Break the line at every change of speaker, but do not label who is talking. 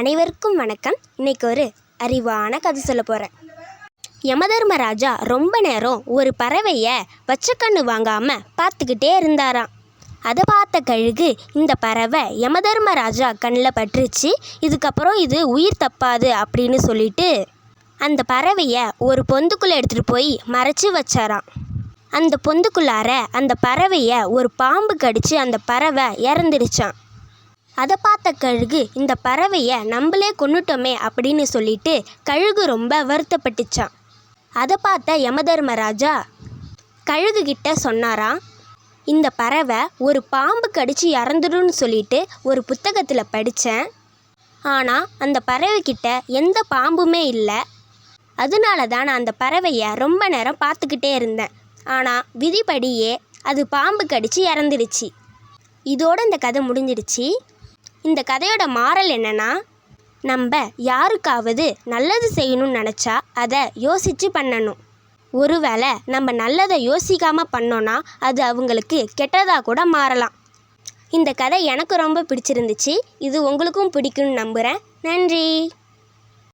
அனைவருக்கும் வணக்கம். இன்னைக்கு ஒரு அறிவான கதை சொல்ல போகிறேன். யமதர்மராஜா ரொம்ப நேரம் ஒரு பறவையை வச்ச கண்ணு வாங்காமல் பார்த்துக்கிட்டே இருந்தாராம். அதை பார்த்த கழுகு இந்த பறவை யமதர்மராஜா கண்ணில் பட்டுருச்சு, இதுக்கப்புறம் இது உயிர் தப்பாது அப்படின்னு சொல்லிட்டு அந்த பறவையை ஒரு பொந்துக்குள்ளே எடுத்துகிட்டு போய் மறைச்சி வச்சாராம். அந்த பொந்துக்குள்ளார அந்த பறவையை ஒரு பாம்பு கடித்து அந்த பறவை இறந்துடுச்சான். அதை பார்த்த கழுகு இந்த பறவையை நம்மளே கொன்னுட்டோமே அப்படின்னு சொல்லிட்டு கழுகு ரொம்ப வருத்தப்பட்டுச்சான். அதை பார்த்த யமதர்மராஜா கழுகு கிட்ட சொன்னாராம், இந்த பறவை ஒரு பாம்பு கடித்து இறந்துடுன்னு சொல்லிட்டு ஒரு புத்தகத்தில் படித்தேன். ஆனால் அந்த பறவைக்கிட்ட எந்த பாம்புமே இல்லை. அதனால தான் நான் அந்த பறவையை ரொம்ப நேரம் பார்த்துக்கிட்டே இருந்தேன். ஆனால் விதிப்படியே அது பாம்பு கடித்து இறந்துடுச்சு. இதோட இந்த கதை முடிஞ்சிடுச்சு. இந்த கதையோட மாறல் என்னென்னா, நம்ம யாருக்காவது நல்லது செய்யணும்னு நினச்சா அதை யோசித்து பண்ணணும். ஒருவேளை நம்ம நல்லதை யோசிக்காமல் பண்ணோன்னா அது அவங்களுக்கு கெட்டதாக கூட மாறலாம். இந்த கதை எனக்கு ரொம்ப பிடிச்சிருந்துச்சு. இது உங்களுக்கும் பிடிக்கும்னு நம்புகிறேன். நன்றி.